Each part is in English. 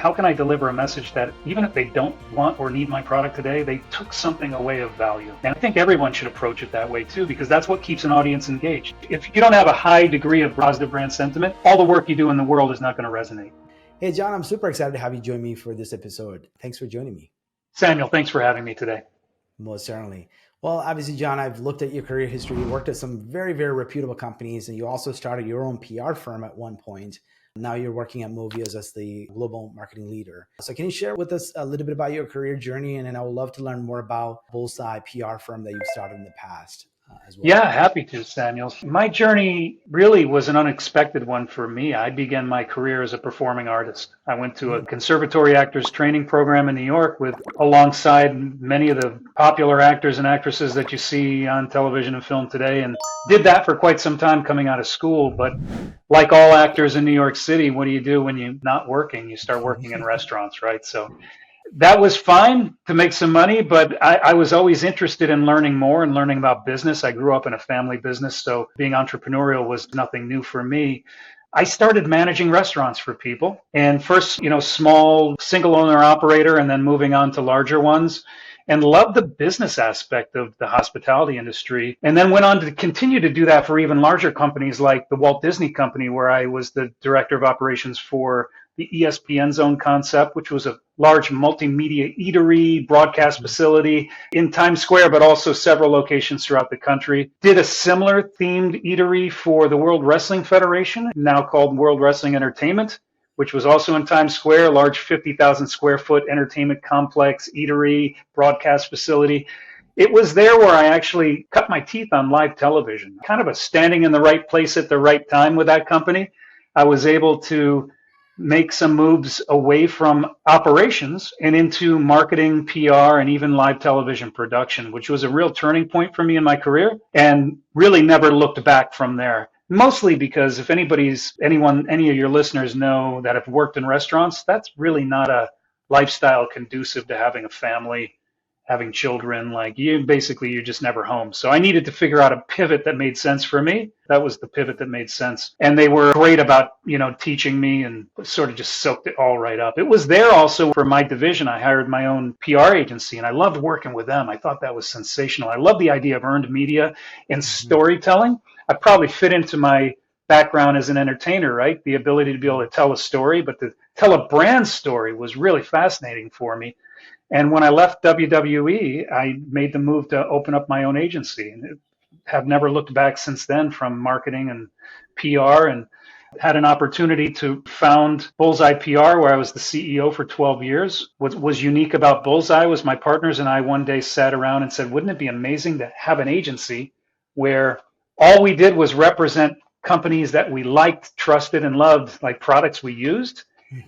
How can I deliver a message that even if they don't want or need my product today, they took something away of value? And I think everyone should approach it that way too, because that's what keeps an audience engaged. If you don't have a high degree of positive brand sentiment, all the work you do in the world is not going to resonate. Hey, John, I'm super excited to have you join me for this episode. Thanks for joining me. Samuel, thanks for having me today. Most certainly. Well, obviously, John, I've looked at your career history. You worked at some very, very reputable companies, and you also started your own PR firm at one point. Now you're working at Movius as the global marketing leader. So can you share with us a little bit about your career journey? And then I would love to learn more about Bullseye PR firm that you've started in the past as well. Yeah, happy to, Samuel. My journey really was an unexpected one for me. I began my career as a performing artist. I went to a conservatory actors training program in New York alongside many of the popular actors and actresses that you see on television and film today, and did that for quite some time coming out of school. But like all actors in New York City, what do you do when you're not working? You start working in restaurants, right? So that was fine to make some money, but I was always interested in learning more and learning about business. I grew up in a family business, so being entrepreneurial was nothing new for me. I started managing restaurants for people, and first, small single owner operator, and then moving on to larger ones, and loved the business aspect of the hospitality industry. And then went on to continue to do that for even larger companies like the Walt Disney Company, where I was the director of operations for the ESPN Zone concept, which was a large multimedia eatery broadcast facility in Times Square, but also several locations throughout the country. Did a similar themed eatery for the World Wrestling Federation, now called World Wrestling Entertainment, which was also in Times Square, a large 50,000 square foot entertainment complex, eatery, broadcast facility. It was there where I actually cut my teeth on live television, kind of a standing in the right place at the right time with that company. I was able to make some moves away from operations and into marketing, PR, and even live television production, which was a real turning point for me in my career, and really never looked back from there. Mostly because if any of your listeners know that have worked in restaurants, that's really not a lifestyle conducive to having a family, having children. Like you're just never home. So I needed to figure out a pivot that made sense for me. That was the pivot that made sense. And they were great about, teaching me, and sort of just soaked it all right up. It was there also for my division. I hired my own PR agency, and I loved working with them. I thought that was sensational. I love the idea of earned media and storytelling. I probably fit into my background as an entertainer, right? The ability to be able to tell a story, but to tell a brand story was really fascinating for me. And when I left WWE, I made the move to open up my own agency, and have never looked back since then, from marketing and PR, and had an opportunity to found Bullseye PR, where I was the CEO for 12 years. What was unique about Bullseye was my partners and I one day sat around and said, wouldn't it be amazing to have an agency where all we did was represent companies that we liked, trusted, and loved, like products we used.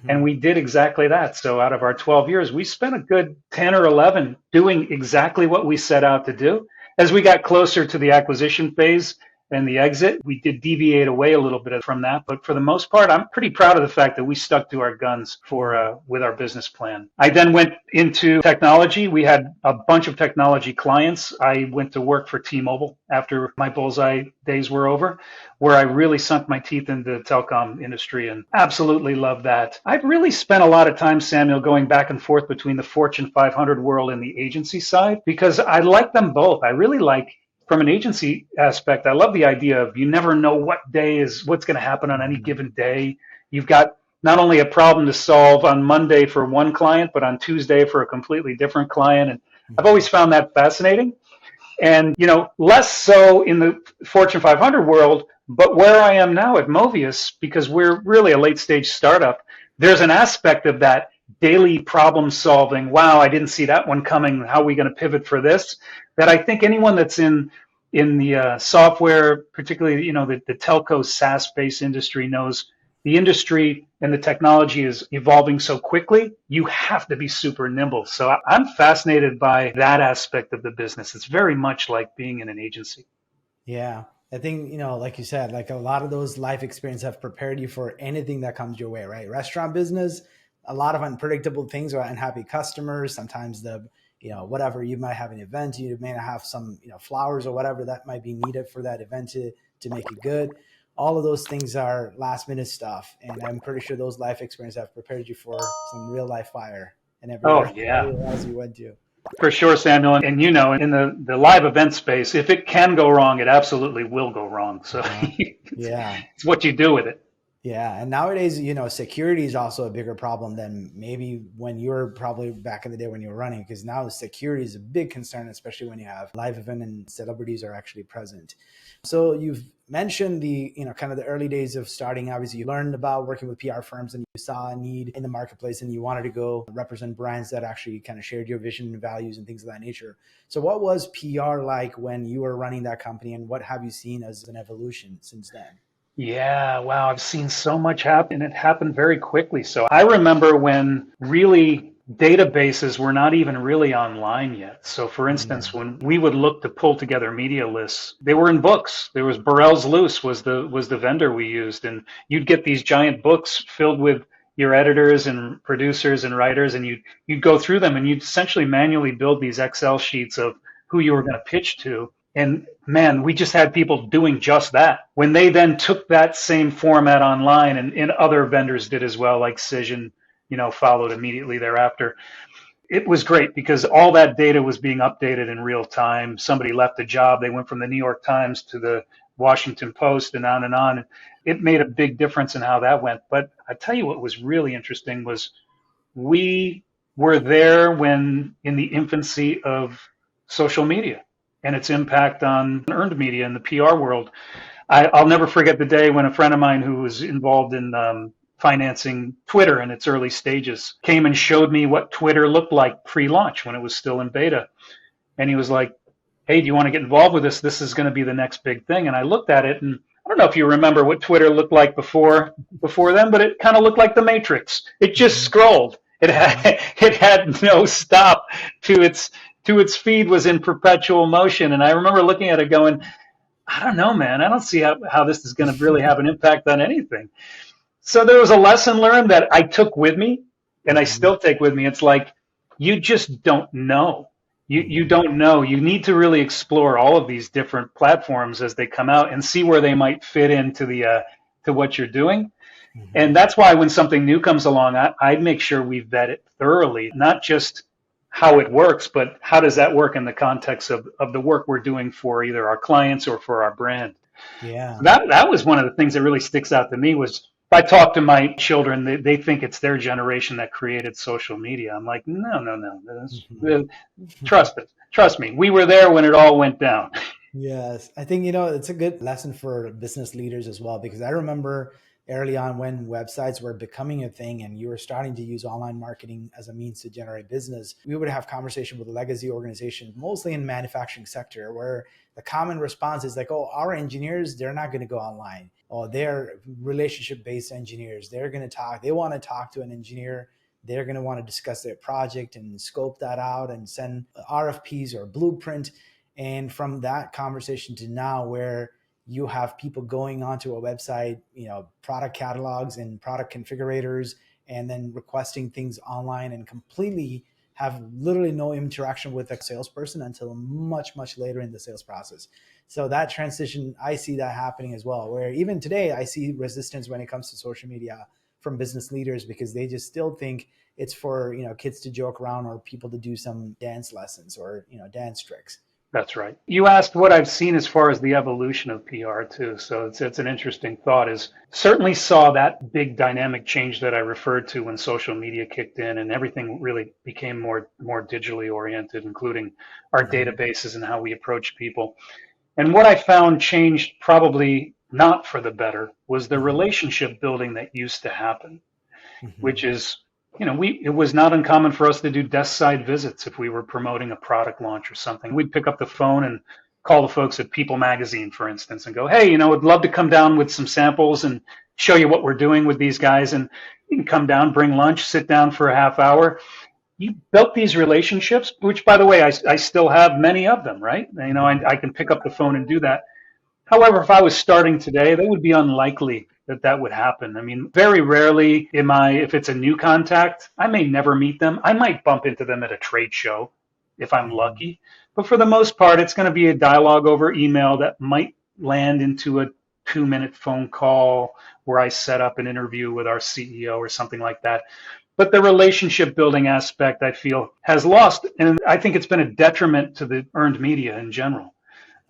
And we did exactly that. So out of our 12 years, we spent a good 10 or 11 doing exactly what we set out to do. As we got closer to the acquisition phase and the exit, we did deviate away a little bit from that. But for the most part, I'm pretty proud of the fact that we stuck to our guns with our business plan. I then went into technology. We had a bunch of technology clients. I went to work for T-Mobile after my Bullseye days were over, where I really sunk my teeth into the telecom industry and absolutely love that. I've really spent a lot of time, Samuel, going back and forth between the Fortune 500 world and the agency side, because I like them both. I really like, from an agency aspect, I love the idea of you never know what's going to happen on any given day. You've got not only a problem to solve on Monday for one client, but on Tuesday for a completely different client. And I've always found that fascinating. And, less so in the Fortune 500 world, but where I am now at Movius, because we're really a late stage startup, there's an aspect of that daily problem solving. Wow, I didn't see that one coming. How are we going to pivot for this? That I think anyone that's in the software, particularly, the telco SaaS-based industry, knows the industry and the technology is evolving so quickly, you have to be super nimble. So I'm fascinated by that aspect of the business. It's very much like being in an agency. Yeah. I think, like you said, like a lot of those life experiences have prepared you for anything that comes your way, right? Restaurant business, a lot of unpredictable things or unhappy customers. Sometimes whatever, you might have an event, you may not have some, flowers or whatever that might be needed for that event to make it good. all of those things are last minute stuff. And I'm pretty sure those life experiences have prepared you for some real life fire and Oh, everywhere, yeah. everywhere else you went to. For sure, Samuel. And you know, in the live event space, if it can go wrong, it absolutely will go wrong. So Yeah. it's what you do with it. Yeah. And nowadays, security is also a bigger problem than maybe when you were probably back in the day when you were running, because now security is a big concern, especially when you have live event and celebrities are actually present. So you've mentioned the, kind of the early days of starting. Obviously, you learned about working with PR firms and you saw a need in the marketplace and you wanted to go represent brands that actually kind of shared your vision and values and things of that nature. So what was PR like when you were running that company, and what have you seen as an evolution since then? Yeah, wow, I've seen so much happen, and it happened very quickly. So I remember when really databases were not even really online yet. So for instance, when we would look to pull together media lists, they were in books. There was Burrell's Loose was the vendor we used, and you'd get these giant books filled with your editors and producers and writers, and you'd go through them and you'd essentially manually build these Excel sheets of who you were going to pitch to. And man, we just had people doing just that. When they then took that same format online, and other vendors did as well, like Cision, followed immediately thereafter. It was great because all that data was being updated in real time. Somebody left a job, they went from the New York Times to the Washington Post and on and on. It made a big difference in how that went. But I tell you what was really interesting was we were there when in the infancy of social media and its impact on earned media in the PR world. I'll never forget the day when a friend of mine who was involved in financing Twitter in its early stages came and showed me what Twitter looked like pre-launch when it was still in beta. And he was like, hey, do you want to get involved with this? This is going to be the next big thing. And I looked at it, and I don't know if you remember what Twitter looked like before then, but it kind of looked like the Matrix. It just scrolled. It had no stop to its feed was in perpetual motion. And I remember looking at it going, I don't know, man. I don't see how this is going to really have an impact on anything. So there was a lesson learned that I took with me, and I still take with me. It's like, you just don't know. You don't know. You need to really explore all of these different platforms as they come out and see where they might fit into to what you're doing. And that's why when something new comes along, I make sure we vet it thoroughly, not just how it works, but how does that work in the context of the work we're doing for either our clients or for our brand. Yeah. So that was one of the things that really sticks out to me was if I talk to my children, they think it's their generation that created social media. I'm like, no. Trust me. We were there when it all went down. Yes. I think, it's a good lesson for business leaders as well, because I remember early on when websites were becoming a thing and you were starting to use online marketing as a means to generate business, we would have conversation with legacy organizations, mostly in manufacturing sector, where the common response is like, oh, our engineers, they're not going to go online. Oh, they're relationship-based engineers. They want to talk to an engineer. They're going to want to discuss their project and scope that out and send RFPs or blueprint. And from that conversation to now, where you have people going onto a website, product catalogs and product configurators, and then requesting things online and completely have literally no interaction with a salesperson until much, much later in the sales process. So that transition, I see that happening as well, where even today I see resistance when it comes to social media from business leaders because they just still think it's for, kids to joke around or people to do some dance lessons or, dance tricks. That's right. You asked what I've seen as far as the evolution of PR too. So it's an interesting thought. Is certainly saw that big dynamic change that I referred to when social media kicked in and everything really became more digitally oriented, including our databases and how we approach people. And what I found changed probably not for the better was the relationship building that used to happen, which is, it was not uncommon for us to do desk side visits if we were promoting a product launch or something. We'd pick up the phone and call the folks at People Magazine, for instance, and go, hey, would love to come down with some samples and show you what we're doing with these guys. And you can come down, bring lunch, sit down for a half hour. You built these relationships, which, by the way, I still have many of them, right? I can pick up the phone and do that. However, if I was starting today, that would be unlikely that would happen. I mean, very rarely if it's a new contact, I may never meet them. I might bump into them at a trade show if I'm lucky. But for the most part, it's going to be a dialogue over email that might land into a 2-minute phone call where I set up an interview with our CEO or something like that. But the relationship building aspect, I feel, has lost. And I think it's been a detriment to the earned media in general.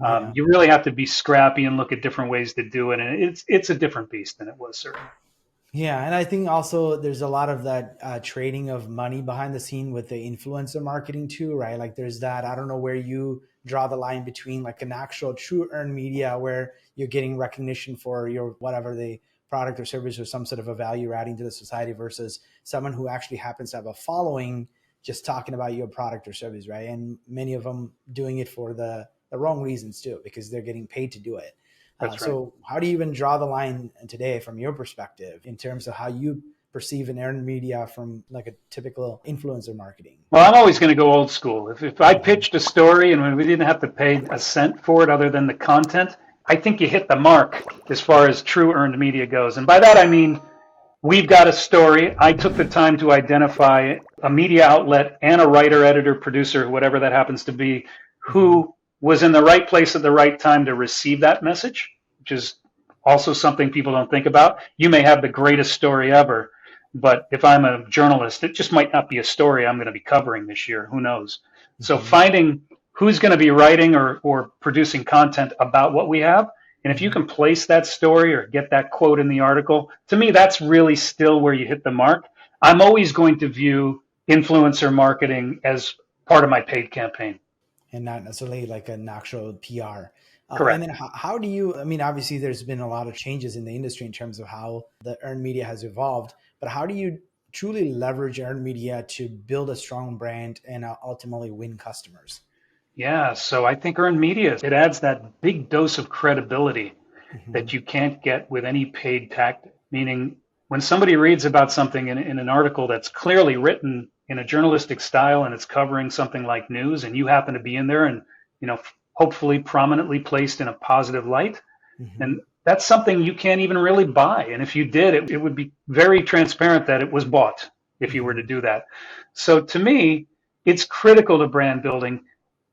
Yeah. You really have to be scrappy and look at different ways to do it. And it's a different beast than it was, certainly. Yeah, and I think also there's a lot of that trading of money behind the scene with the influencer marketing too, right? Like there's that, I don't know where you draw the line between like an actual true earned media where you're getting recognition for your whatever the product or service or some sort of a value you're adding to the society versus someone who actually happens to have a following just talking about your product or service, right? And many of them doing it for the wrong reasons too, because they're getting paid to do it. That's right. So how do you even draw the line today from your perspective in terms of how you perceive an earned media from like a typical influencer marketing? Well, I'm always going to go old school. If I pitched a story and we didn't have to pay a cent for it other than the content, I think you hit the mark as far as true earned media goes. And by that, I mean, we've got a story. I took the time to identify a media outlet and a writer, editor, producer, whatever that happens to be, who was in the right place at the right time to receive that message, which is also something people don't think about. You may have the greatest story ever, but if I'm a journalist, it just might not be a story I'm going to be covering this year. Who knows? So finding who's going to be writing or producing content about what we have, and if you can place that story or get that quote in the article, to me, that's really still where you hit the mark. I'm always going to view influencer marketing as part of my paid campaign. And not necessarily like an actual PR. Correct. And then how do you, I mean, obviously there's been a lot of changes in the industry in terms of how the earned media has evolved, but how do you truly leverage earned media to build a strong brand and ultimately win customers? Yeah, so I think earned media, it adds that big dose of credibility that you can't get with any paid tactic. Meaning when somebody reads about something in an article that's clearly written in a journalistic style and it's covering something like news and you happen to be in there and, hopefully prominently placed in a positive light, and that's something you can't even really buy. And if you did, it would be very transparent that it was bought if you were to do that. So to me, it's critical to brand building,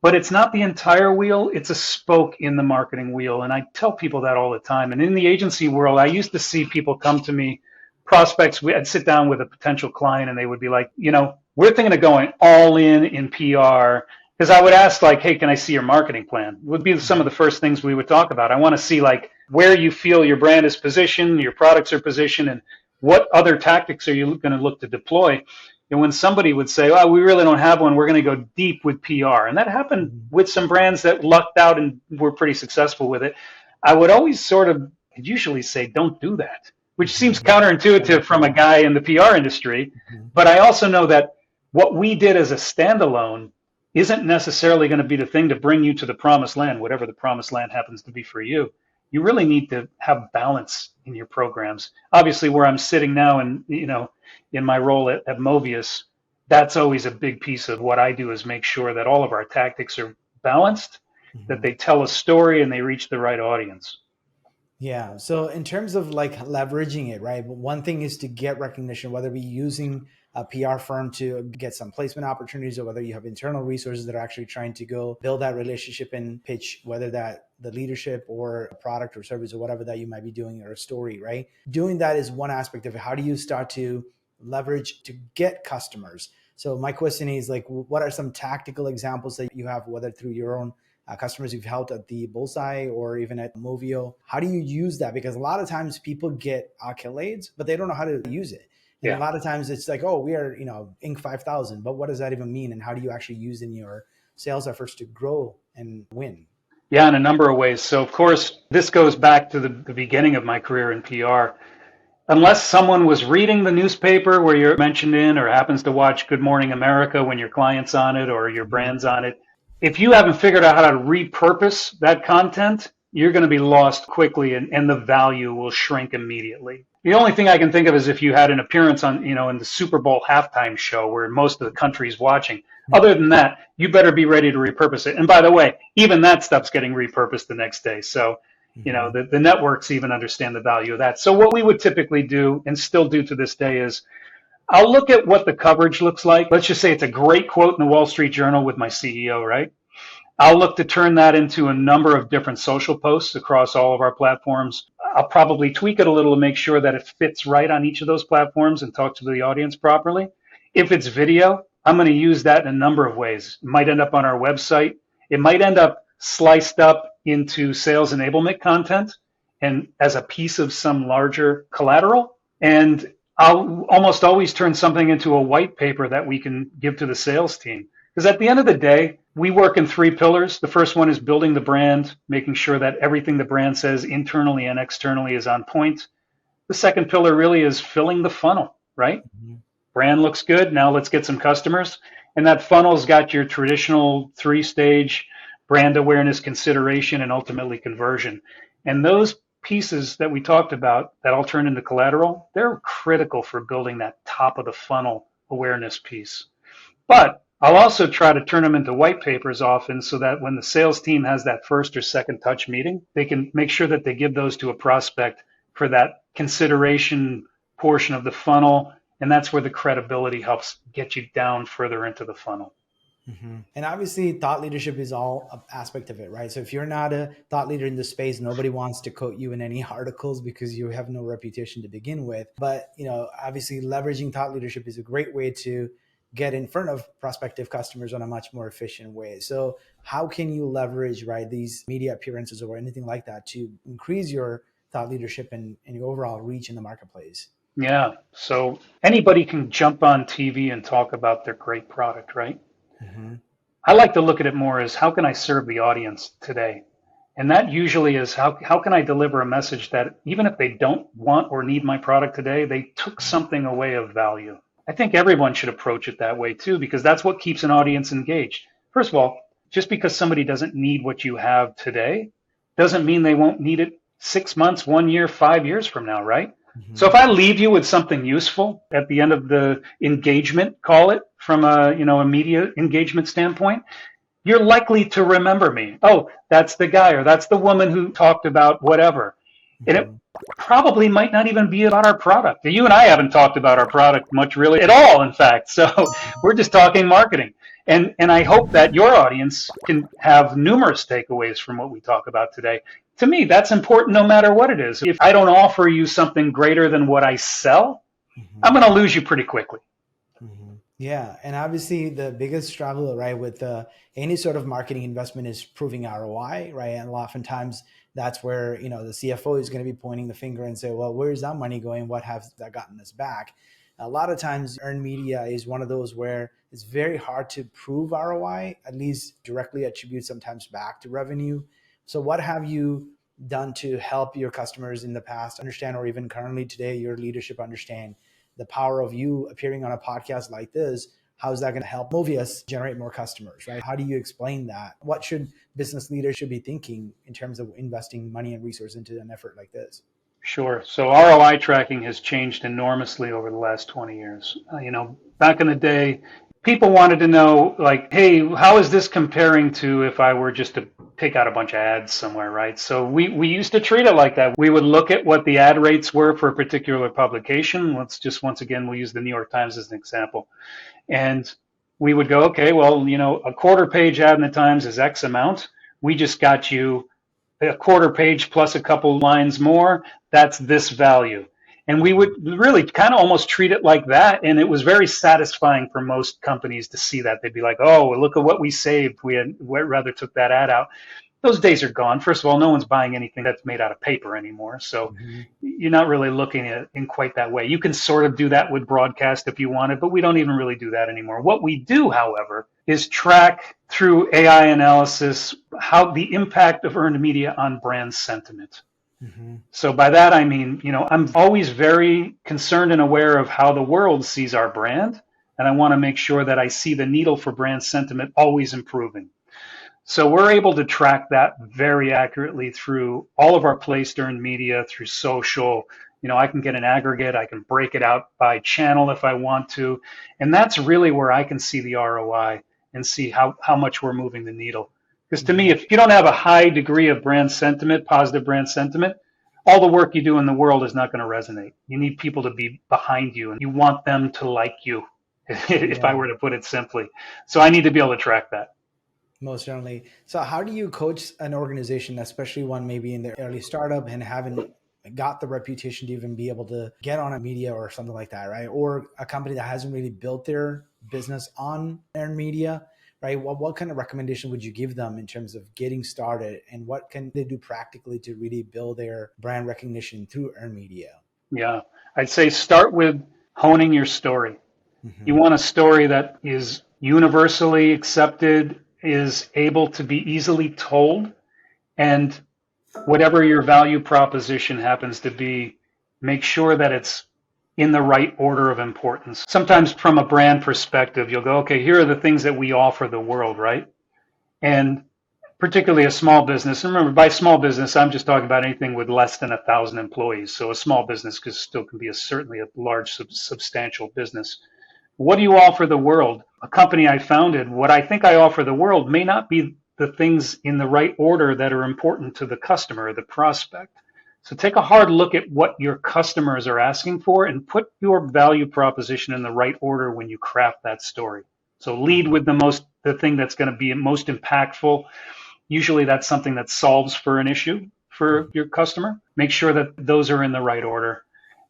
but it's not the entire wheel. It's a spoke in the marketing wheel. And I tell people that all the time. And in the agency world, I used to see people come to me, prospects. I'd sit down with a potential client and they would be like, we're thinking of going all in PR. Because I would ask like, hey, can I see your marketing plan? It would be some of the first things we would talk about. I want to see like where you feel your brand is positioned, your products are positioned, and what other tactics are you going to look to deploy? And when somebody would say, oh, we really don't have one, we're going to go deep with PR. And that happened with some brands that lucked out and were pretty successful with it. I would always usually say, don't do that, which seems counterintuitive from a guy in the PR industry. But I also know that what we did as a standalone isn't necessarily going to be the thing to bring you to the promised land, whatever the promised land happens to be for you. You really need to have balance in your programs. Obviously, where I'm sitting now and, in my role at Movius, that's always a big piece of what I do is make sure that all of our tactics are balanced, that they tell a story and they reach the right audience. Yeah. So in terms of like leveraging it, right? One thing is to get recognition, whether we're using a PR firm to get some placement opportunities or whether you have internal resources that are actually trying to go build that relationship and pitch, whether that the leadership or a product or service or whatever that you might be doing or a story, right? Doing that is one aspect of it. How do you start to leverage to get customers? So my question is like, what are some tactical examples that you have, whether through your own customers you've helped at the Bullseye or even at Movio? How do you use that? Because a lot of times people get accolades, but they don't know how to use it. And a lot of times it's like, oh, we are, Inc. 5000, but what does that even mean? And how do you actually use in your sales efforts to grow and win? Yeah, in a number of ways. So of course, this goes back to the beginning of my career in PR. Unless someone was reading the newspaper where you're mentioned in or happens to watch Good Morning America when your client's on it or your brand's on it, if you haven't figured out how to repurpose that content, you're going to be lost quickly and the value will shrink immediately. The only thing I can think of is if you had an appearance on, in the Super Bowl halftime show where most of the country's watching. Other than that, you better be ready to repurpose it. And by the way, even that stuff's getting repurposed the next day. So, the networks even understand the value of that. So what we would typically do and still do to this day is I'll look at what the coverage looks like. Let's just say it's a great quote in the Wall Street Journal with my CEO, right? I'll look to turn that into a number of different social posts across all of our platforms. I'll probably tweak it a little to make sure that it fits right on each of those platforms and talk to the audience properly. If it's video, I'm going to use that in a number of ways. It might end up on our website. It might end up sliced up into sales enablement content and as a piece of some larger collateral. And I'll almost always turn something into a white paper that we can give to the sales team. Because at the end of the day, we work in three pillars. The first one is building the brand, making sure that everything the brand says internally and externally is on point. The second pillar really is filling the funnel, right? Mm-hmm. Brand looks good. Now let's get some customers. And that funnel's got your traditional three-stage brand awareness, consideration, and ultimately conversion. And those pieces that we talked about that all turn into collateral, they're critical for building that top of the funnel awareness piece. But I'll also try to turn them into white papers often so that when the sales team has that first or second touch meeting, they can make sure that they give those to a prospect for that consideration portion of the funnel. And that's where the credibility helps get you down further into the funnel. Mm-hmm. And obviously thought leadership is all an aspect of it, right? So if you're not a thought leader in the space, nobody wants to quote you in any articles because you have no reputation to begin with. But, obviously leveraging thought leadership is a great way to get in front of prospective customers on a much more efficient way. So how can you leverage, right, these media appearances or anything like that to increase your thought leadership and your overall reach in the marketplace? Yeah. So anybody can jump on TV and talk about their great product, right? Mm-hmm. I like to look at it more as how can I serve the audience today? And that usually is how can I deliver a message that even if they don't want or need my product today, they took something away of value. I think everyone should approach it that way too, because that's what keeps an audience engaged. First of all, just because somebody doesn't need what you have today doesn't mean they won't need it 6 months, 1 year, 5 years from now, right? Mm-hmm. So if I leave you with something useful at the end of the engagement, call it from a media engagement standpoint, you're likely to remember me. Oh, that's the guy or that's the woman who talked about whatever. Mm-hmm. And it probably might not even be about our product. You and I haven't talked about our product much really at all, in fact. So we're just talking marketing. And I hope that your audience can have numerous takeaways from what we talk about today. To me, that's important no matter what it is. If I don't offer you something greater than what I sell, mm-hmm. I'm going to lose you pretty quickly. Mm-hmm. Yeah. And obviously the biggest struggle, right, with any sort of marketing investment is proving ROI, right? And oftentimes that's where, the CFO is going to be pointing the finger and say, well, where's that money going? What has that gotten us back? A lot of times earned media is one of those where it's very hard to prove ROI, at least directly attribute sometimes back to revenue. So what have you done to help your customers in the past understand, or even currently today, your leadership understand the power of you appearing on a podcast like this? How is that going to help Movius generate more customers, right? How do you explain that? What should business leaders be thinking in terms of investing money and resources into an effort like this? Sure. So ROI tracking has changed enormously over the last 20 years. Back in the day, people wanted to know, like, hey, how is this comparing to if I were just to pick out a bunch of ads somewhere, right? So we used to treat it like that. We would look at what the ad rates were for a particular publication. Once again, we'll use the New York Times as an example. And we would go, okay, well, a quarter page ad in the Times is X amount. We just got you a quarter page plus a couple lines more. That's this value. And we would really kind of almost treat it like that. And it was very satisfying for most companies to see that. They'd be like, oh, look at what we saved. We'd rather took that ad out. Those days are gone. First of all, no one's buying anything that's made out of paper anymore. So you're not really looking at it in quite that way. You can sort of do that with broadcast if you wanted, but we don't even really do that anymore. What we do, however, is track through AI analysis how the impact of earned media on brand sentiment. Mm-hmm. So by that, I mean, I'm always very concerned and aware of how the world sees our brand. And I want to make sure that I see the needle for brand sentiment always improving. So we're able to track that very accurately through all of our placed earned media, through social. I can get an aggregate. I can break it out by channel if I want to. And that's really where I can see the ROI and see how much we're moving the needle. Because to me, if you don't have a high degree of brand sentiment, positive brand sentiment, all the work you do in the world is not going to resonate. You need people to be behind you, and you want them to like you, if I were to put it simply. So I need to be able to track that. Most certainly. So how do you coach an organization, especially one maybe in the early startup and haven't got the reputation to even be able to get on a media or something like that, right? Or a company that hasn't really built their business on earned media, right? What kind of recommendation would you give them in terms of getting started, and what can they do practically to really build their brand recognition through earned media? Yeah, I'd say start with honing your story. You Mm-hmm. want a story that is universally accepted, is able to be easily told, and whatever your value proposition happens to be, make sure that it's in the right order of importance. Sometimes from a brand perspective, you'll go, okay, here are the things that we offer the world, right? And particularly a small business. And remember, by small business, I'm just talking about anything with less than 1,000 employees. So a small business still can be certainly a large, substantial business. What do you offer the world? A company I founded, what I think I offer the world may not be the things in the right order that are important to the customer or the prospect. So take a hard look at what your customers are asking for and put your value proposition in the right order when you craft that story. So lead with the thing that's going to be most impactful. Usually that's something that solves for an issue for your customer. Make sure that those are in the right order.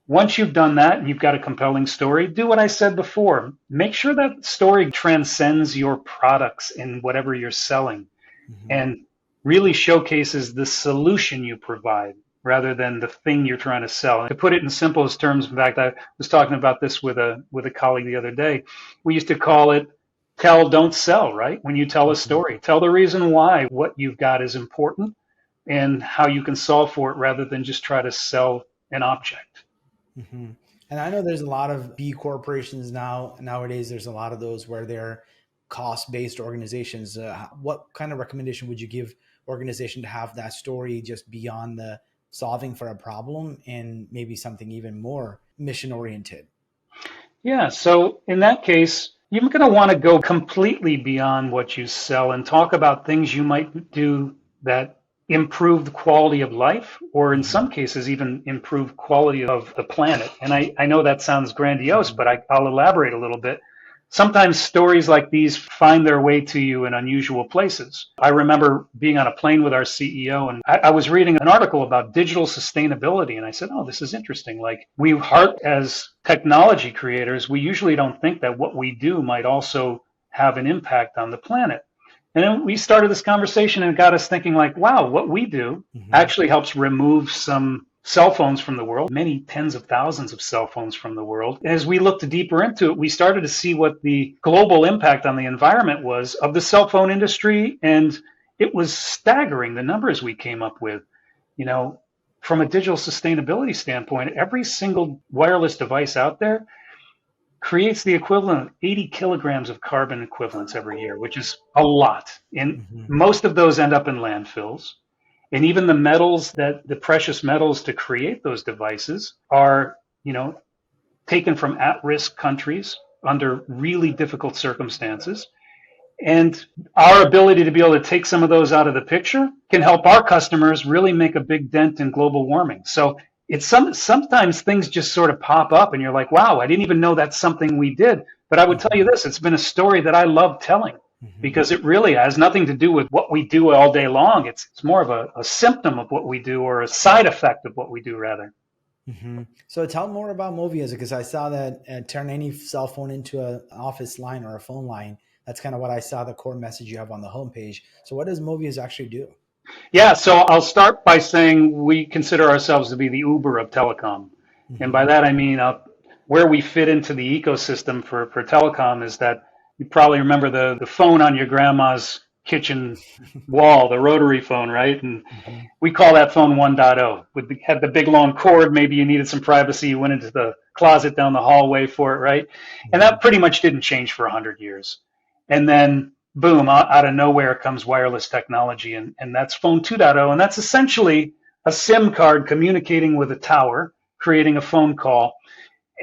Once you've done that and you've got a compelling story, do what I said before. Make sure that story transcends your products and whatever you're selling Mm-hmm. and really showcases the solution you provide rather than the thing you're trying to sell. And to put it in simplest terms, in fact, I was talking about this with a colleague the other day. We used to call it tell, don't sell, right? When you tell a Mm-hmm. story, tell the reason why what you've got is important and how you can solve for it rather than just try to sell an object. Mm-hmm. And I know there's a lot of B corporations nowadays. There's a lot of those where they're cost-based organizations. What kind of recommendation would you give organization to have that story just beyond the solving for a problem and maybe something even more mission oriented? Yeah, so in that case, you're going to want to go completely beyond what you sell and talk about things you might do that improve the quality of life, or in Mm-hmm. some cases, even improve quality of the planet. And I know that sounds grandiose, Mm-hmm. but I'll elaborate a little bit. Sometimes stories like these find their way to you in unusual places. I remember being on a plane with our CEO, and I was reading an article about digital sustainability, and I said, "Oh, this is interesting." Like as technology creators, we usually don't think that what we do might also have an impact on the planet. And then we started this conversation and it got us thinking like, wow, what we do Mm-hmm. actually helps remove some cell phones from the world, many tens of thousands of cell phones from the world. As we looked deeper into it, we started to see what the global impact on the environment was of the cell phone industry. And it was staggering, the numbers we came up with. You know, from a digital sustainability standpoint, every single wireless device out there creates the equivalent of 80 kilograms of carbon equivalents every year, which is a lot. And Mm-hmm. most of those end up in landfills. And even the metals the precious metals to create those devices are, taken from at-risk countries under really difficult circumstances. And our ability to be able to take some of those out of the picture can help our customers really make a big dent in global warming. So it's sometimes things just sort of pop up and you're like, wow, I didn't even know that's something we did. But I would tell you Mm-hmm. this, it's been a story that I love telling Mm-hmm. because it really has nothing to do with what we do all day long. It's more of a symptom of what we do or a side effect of what we do rather. Mm-hmm. So tell more about Movius, because I saw that turn any cell phone into an office line or a phone line. That's kind of what I saw the core message you have on the homepage. So what does Movius actually do? Yeah, so I'll start by saying we consider ourselves to be the Uber of telecom. And by Mm-hmm. that I mean where we fit into the ecosystem for telecom is that you probably remember the phone on your grandma's kitchen wall, the rotary phone, right? And Mm-hmm. we call that phone 1.0. Had the big long cord, maybe you needed some privacy, you went into the closet down the hallway for it, right? And Mm-hmm. that pretty much didn't change for 100 years. And then boom, out of nowhere comes wireless technology, and that's phone 2.0. And that's essentially a SIM card communicating with a tower, creating a phone call.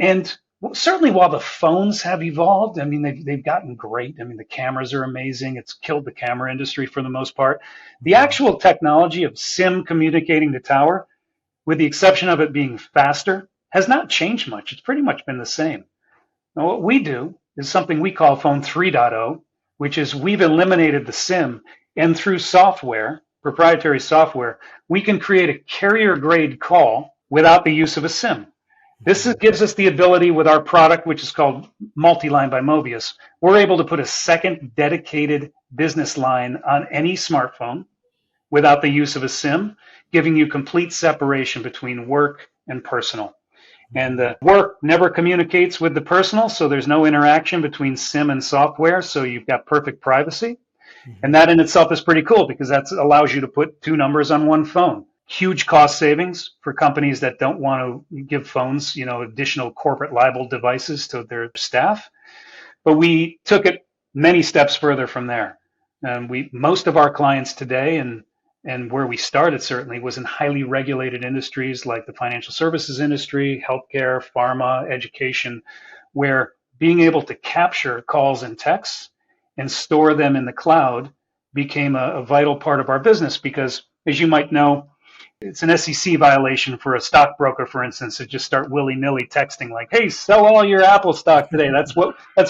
And certainly while the phones have evolved, I mean, they've gotten great. I mean, the cameras are amazing. It's killed the camera industry for the most part. The Mm-hmm. actual technology of SIM communicating to tower, with the exception of it being faster, has not changed much. It's pretty much been the same. Now, what we do is something we call phone 3.0, which is we've eliminated the SIM, and through software, proprietary software, we can create a carrier grade call without the use of a SIM. Gives us the ability with our product, which is called Multi-Line by Movius. We're able to put a second dedicated business line on any smartphone without the use of a SIM, giving you complete separation between work and personal. And the work never communicates with the personal, so there's no interaction between SIM and software, so you've got perfect privacy. And that in itself is pretty cool because that allows you to put two numbers on one phone. Huge cost savings for companies that don't want to give phones, additional corporate liable devices to their staff. But we took it many steps further from there. Most of our clients today and where we started certainly was in highly regulated industries like the financial services industry, healthcare, pharma, education, where being able to capture calls and texts and store them in the cloud became a vital part of our business because, as you might know, it's an SEC violation for a stockbroker, for instance, to just start willy-nilly texting like, "Hey, sell all your Apple stock today." That's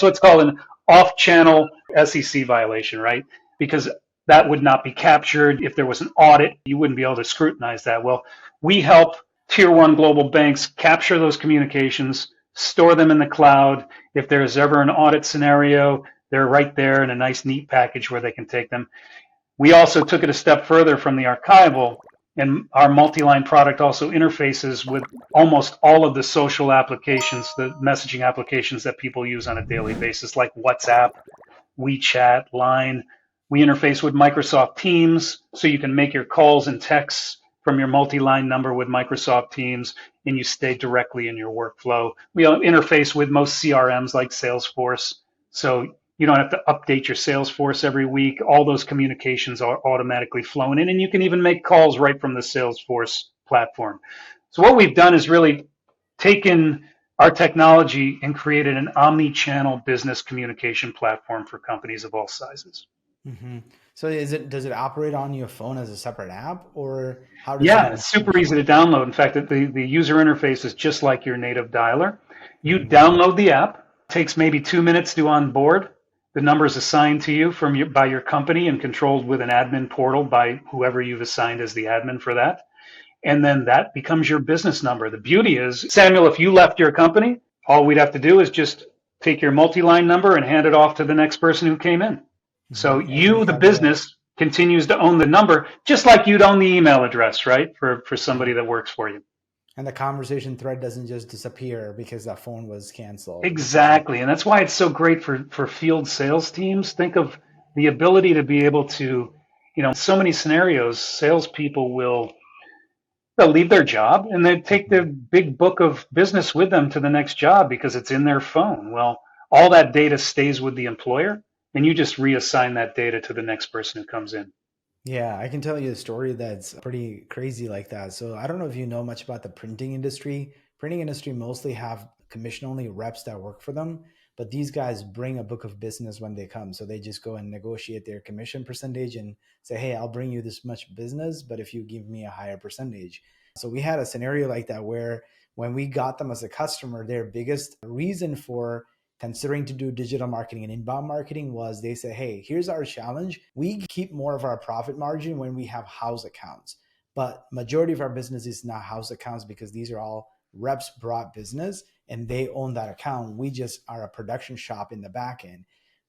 what's called an off-channel SEC violation, right? Because that would not be captured. If there was an audit, you wouldn't be able to scrutinize that. Well, we help tier one global banks capture those communications, store them in the cloud. If there's ever an audit scenario, they're right there in a nice, neat package where they can take them. We also took it a step further from the archival, and our multi-line product also interfaces with almost all of the social applications, the messaging applications that people use on a daily basis, like WhatsApp, WeChat, Line. We interface with Microsoft Teams, so you can make your calls and texts from your multi-line number with Microsoft Teams, and you stay directly in your workflow. We interface with most CRMs like Salesforce, so you don't have to update your Salesforce every week. All those communications are automatically flown in, and you can even make calls right from the Salesforce platform. So what we've done is really taken our technology and created an omni-channel business communication platform for companies of all sizes. Mm-hmm. So does it operate on your phone as a separate app, or how does Yeah, it's super easy to download. In fact, the user interface is just like your native dialer. You download the app. It takes maybe 2 minutes to onboard. The number is assigned to you by your company and controlled with an admin portal by whoever you've assigned as the admin for that. And then that becomes your business number. The beauty is, Samuel, if you left your company, all we'd have to do is just take your multi-line number and hand it off to the next person who came in. So you, the business, continues to own the number, just like you'd own the email address, right, for somebody that works for you. And the conversation thread doesn't just disappear because that phone was canceled. Exactly. And that's why it's so great for field sales teams. Think of the ability to be able to, so many scenarios, salespeople they'll leave their job and they take their big book of business with them to the next job because it's in their phone. Well, all that data stays with the employer, and you just reassign that data to the next person who comes in. Yeah, I can tell you a story that's pretty crazy like that. So I don't know if you know much about the printing industry. Printing industry mostly have commission-only reps that work for them, but these guys bring a book of business when they come. So they just go and negotiate their commission percentage and say, "Hey, I'll bring you this much business, but if you give me a higher percentage." So we had a scenario like that where when we got them as a customer, their biggest reason for considering to do digital marketing and inbound marketing was they say, "Hey, here's our challenge. We keep more of our profit margin when we have house accounts, but majority of our business is not house accounts because these are all reps brought business and they own that account. We just are a production shop in the back end.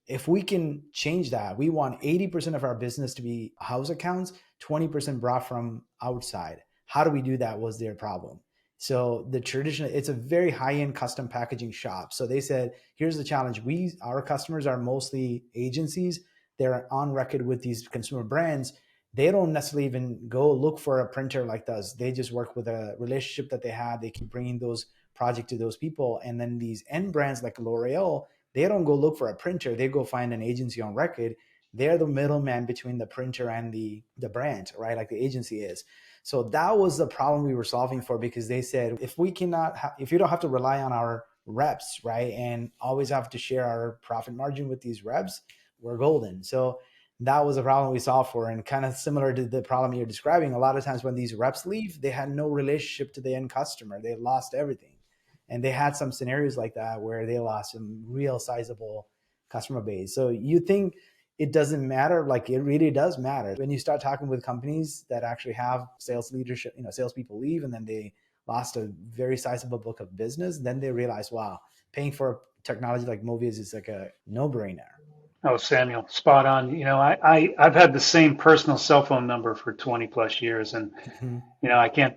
If we can change that, we want 80% of our business to be house accounts, 20% brought from outside. How do we do that?" was their problem. So it's a very high-end custom packaging shop. So they said, here's the challenge. Our customers are mostly agencies. They're on record with these consumer brands. They don't necessarily even go look for a printer like us. They just work with a relationship that they have. They keep bringing those projects to those people. And then these end brands like L'Oreal, they don't go look for a printer. They go find an agency on record. They're the middleman between the printer and the brand, right? Like the agency is. So that was the problem we were solving for, because they said, if you don't have to rely on our reps, right, and always have to share our profit margin with these reps, we're golden. So that was a problem we solved for, and kind of similar to the problem you're describing. A lot of times when these reps leave, they had no relationship to the end customer. They lost everything. And they had some scenarios like that where they lost some real sizable customer base. So you think it doesn't matter? Like, it really does matter. When you start talking with companies that actually have sales leadership, salespeople leave and then they lost a very sizable book of business. Then they realize, wow, paying for technology like Movius is like a no-brainer. Oh, Samuel, spot on. I've had the same personal cell phone number for 20 plus years. And, Mhm. I can't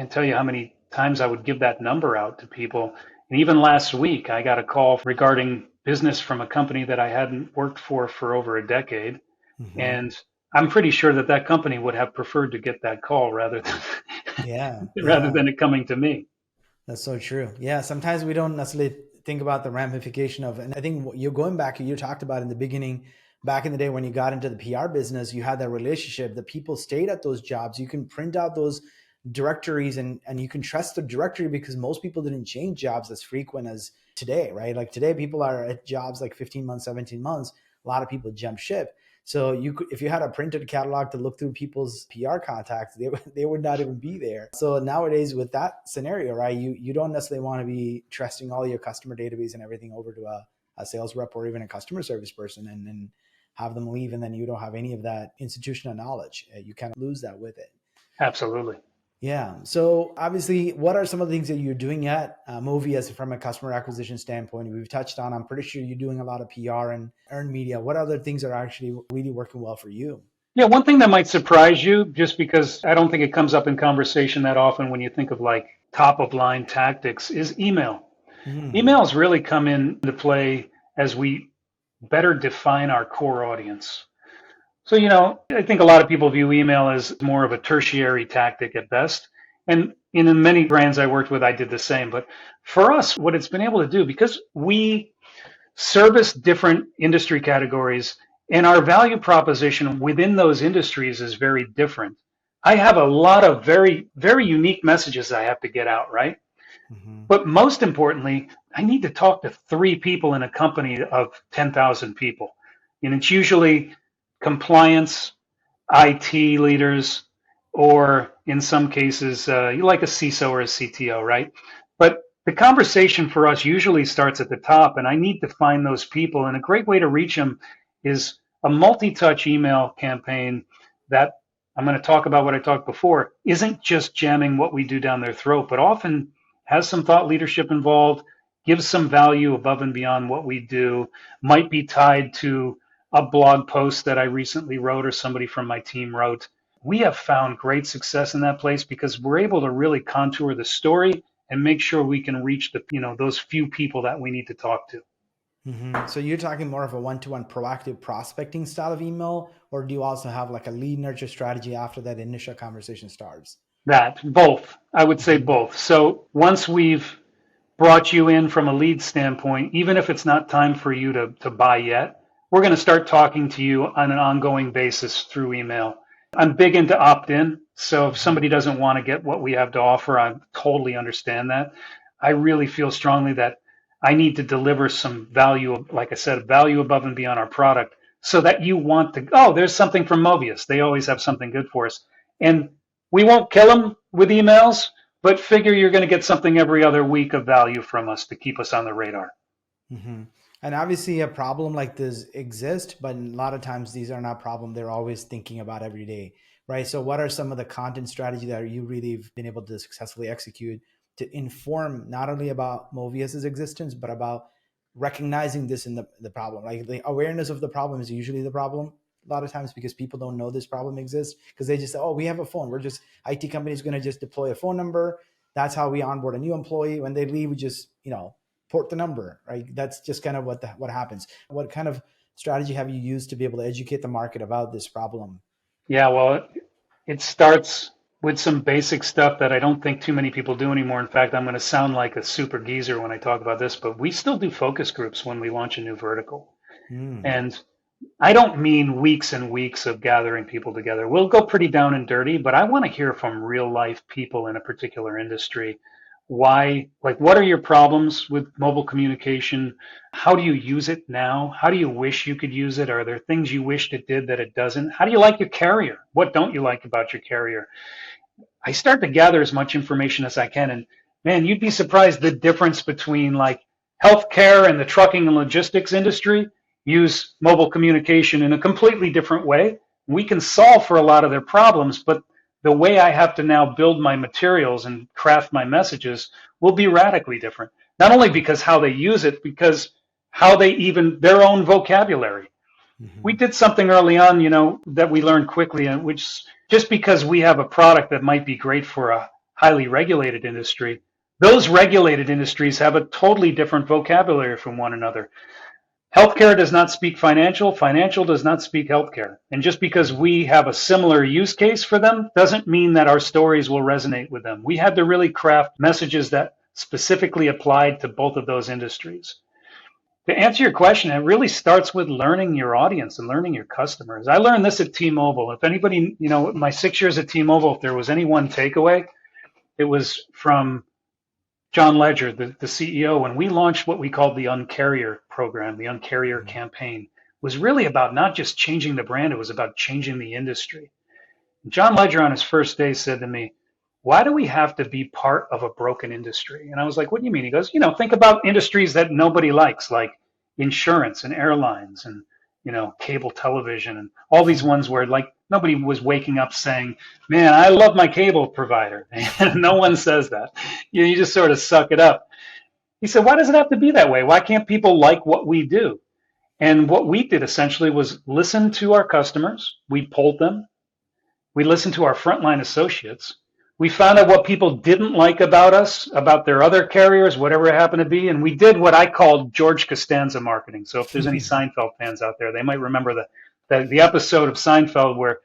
tell you how many times I would give that number out to people. And even last week, I got a call regarding business from a company that I hadn't worked for over a decade. Mhm. And I'm pretty sure that that company would have preferred to get that call rather than Yeah, rather yeah. than it coming to me. That's so true. Yeah, sometimes we don't necessarily think about the ramification of, and I think you're going back, you talked about in the beginning, back in the day when you got into the PR business, you had that relationship, the people stayed at those jobs. You can print out those directories and you can trust the directory because most people didn't change jobs as frequent as today, right? Like today, people are at jobs like 15 months, 17 months. A lot of people jump ship. So you could, if you had a printed catalog to look through people's PR contacts, they would not even be there. So nowadays with that scenario, right, you don't necessarily want to be trusting all your customer database and everything over to a sales rep or even a customer service person and then have them leave and then you don't have any of that institutional knowledge. You kind of lose that with it. Absolutely. Yeah. So obviously, what are some of the things that you're doing at Movius from a customer acquisition standpoint? We've touched on. I'm pretty sure you're doing a lot of PR and earned media. What other things are actually really working well for you? Yeah, one thing that might surprise you, just because I don't think it comes up in conversation that often when you think of like top of line tactics, is email. Mm, Emails really come into play as we better define our core audience. So, I think a lot of people view email as more of a tertiary tactic at best. And in the many brands I worked with, I did the same. But for us, what it's been able to do, because we service different industry categories and our value proposition within those industries is very different. I have a lot of very, very unique messages I have to get out, right? hmm But most importantly, I need to talk to three people in a company of 10,000 people. And it's usually compliance, IT leaders, or in some cases, you like a CISO or a CTO, right? But the conversation for us usually starts at the top, and I need to find those people. And a great way to reach them is a multi touch email campaign that I'm going to talk about what I talked before, isn't just jamming what we do down their throat, but often has some thought leadership involved, gives some value above and beyond what we do, might be tied to a blog post that I recently wrote or somebody from my team wrote. We have found great success in that place because we're able to really contour the story and make sure we can reach those few people that we need to talk to. So you're talking more of a one-to-one proactive prospecting style of email, or do you also have like a lead nurture strategy after that initial conversation starts? That both, I would say hmm both. So once we've brought you in from a lead standpoint, even if it's not time for you to buy yet, we're going to start talking to you on an ongoing basis through email. I'm big into opt in. So if hmm somebody doesn't want to get what we have to offer, I totally understand that. I really feel strongly that I need to deliver some value, like I said, value above and beyond our product so that you want to, oh, there's something from Movius. They always have something good for us. And we won't kill them with emails, but figure you're going to get something every other week of value from us to keep us on the radar. hmm And obviously, a problem like this exists, but a lot of times these are not problems they're always thinking about every day, right? So, what are some of the content strategy that you really have been able to successfully execute to inform not only about Movius's existence, but about recognizing this in the problem? Like the awareness of the problem is usually the problem a lot of times because people don't know this problem exists because they just say, oh, we have a phone. We're just IT companies going to just deploy a phone number. That's how we onboard a new employee. When they leave, we just, port the number, right? That's just kind of what happens. What kind of strategy have you used to be able to educate the market about this problem? Yeah, well, it starts with some basic stuff that I don't think too many people do anymore. In fact, I'm going to sound like a super geezer when I talk about this, but we still do focus groups when we launch a new vertical. Mm, And I don't mean weeks and weeks of gathering people together. We'll go pretty down and dirty, but I want to hear from real life people in a particular industry. Why, like, what are your problems with mobile communication? How do you use it now? How do you wish you could use it? Are there things you wished it did that it doesn't? How do you like your carrier? What don't you like about your carrier? I start to gather as much information as I can. And man, you'd be surprised the difference between like healthcare and the trucking and logistics industry use mobile communication in a completely different way. We can solve for a lot of their problems, but the way I have to now build my materials and craft my messages will be radically different. Not only because how they use it, because how they even their own vocabulary. We did something early on, that we learned quickly, and which just because we have a product that might be great for a highly regulated industry, those regulated industries have a totally different vocabulary from one another. Healthcare does not speak financial. Financial does not speak healthcare. And just because we have a similar use case for them doesn't mean that our stories will resonate with them. We had to really craft messages that specifically applied to both of those industries. To answer your question, it really starts with learning your audience and learning your customers. I learned this at T-Mobile. If anybody, my 6 years at T-Mobile, if there was any one takeaway, it was from John Ledger, the CEO, when we launched what we called the Uncarrier program, the Uncarrier campaign, was really about not just changing the brand, it was about changing the industry. John Ledger on his first day said to me, "Why do we have to be part of a broken industry?" And I was like, "What do you mean?" He goes, think about industries that nobody likes, like insurance and airlines and, cable television and all these ones where like nobody was waking up saying, "Man, I love my cable provider." No one says that. You just sort of suck it up. He said, "Why does it have to be that way? Why can't people like what we do?" And what we did essentially was listen to our customers. We polled them. We listened to our frontline associates. We found out what people didn't like about us, about their other carriers, whatever it happened to be. And we did what I called George Costanza marketing. So if there's any Seinfeld fans out there, they might remember the episode of Seinfeld where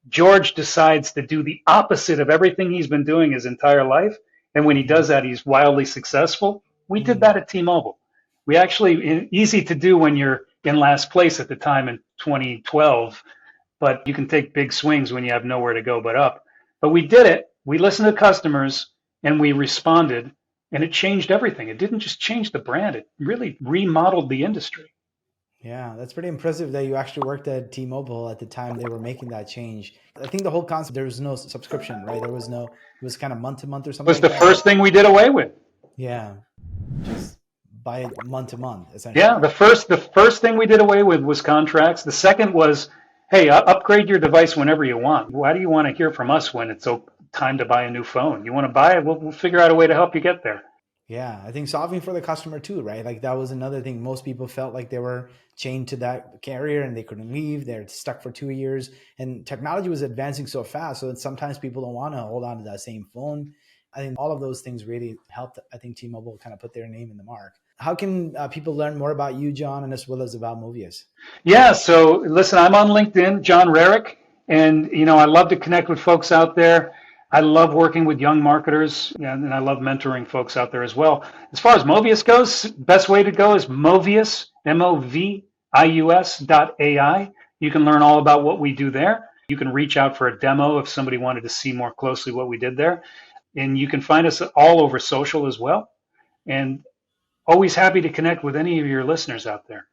George decides to do the opposite of everything he's been doing his entire life. And when he does that, he's wildly successful. We did that at T-Mobile. We actually, easy to do when you're in last place at the time in 2012, but you can take big swings when you have nowhere to go but up. But we did it. We listened to customers and we responded, and it changed everything. It didn't just change the brand, it really remodeled the industry. Yeah, that's pretty impressive that you actually worked at T-Mobile at the time they were making that change. I think the whole concept, there was no subscription, right? It was kind of month to month or something. It was the first thing we did away with. Yeah, just buy it month to month, essentially. Yeah, the first thing we did away with was contracts. The second was, hey, upgrade your device whenever you want. Why do you want to hear from us when it's time to buy a new phone? You want to buy it? We'll figure out a way to help you get there. Yeah, I think solving for the customer too, right? Like that was another thing. Most people felt like they were chained to that carrier and they couldn't leave. They're stuck for 2 years, and technology was advancing so fast. So sometimes people don't want to hold on to that same phone. I think all of those things really helped. I think T-Mobile kind of put their name in the mark. How can people learn more about you, John, and as well as about Movius? Yeah, so listen, I'm on LinkedIn, John Rarrick, and I love to connect with folks out there. I love working with young marketers, and I love mentoring folks out there as well. As far as Movius goes, best way to go is Movius, MOVIUS.ai. You can learn all about what we do there. You can reach out for a demo if somebody wanted to see more closely what we did there. And you can find us all over social as well. And always happy to connect with any of your listeners out there.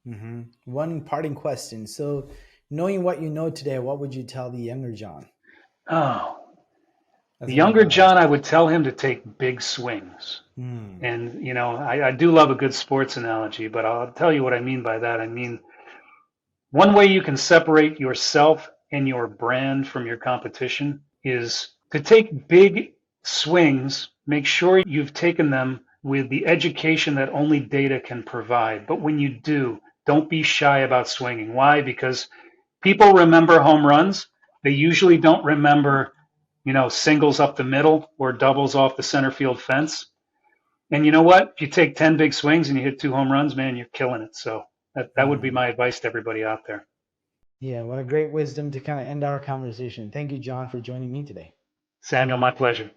Mm-hmm. One parting question. So knowing what you know today, what would you tell the younger John? Oh, the younger John, I would tell him to take big swings. And, I do love a good sports analogy, but I'll tell you what I mean by that. I mean, one way you can separate yourself and your brand from your competition is to take big swings. Make sure you've taken them with the education that only data can provide. But when you do, don't be shy about swinging. Why? Because people remember home runs. They usually don't remember, singles up the middle or doubles off the center field fence. And you know what? If you take 10 big swings and you hit 2 home runs, man, you're killing it. So that would be my advice to everybody out there. Yeah, what a great wisdom to kind of end our conversation. Thank you, John, for joining me today. Samuel, my pleasure.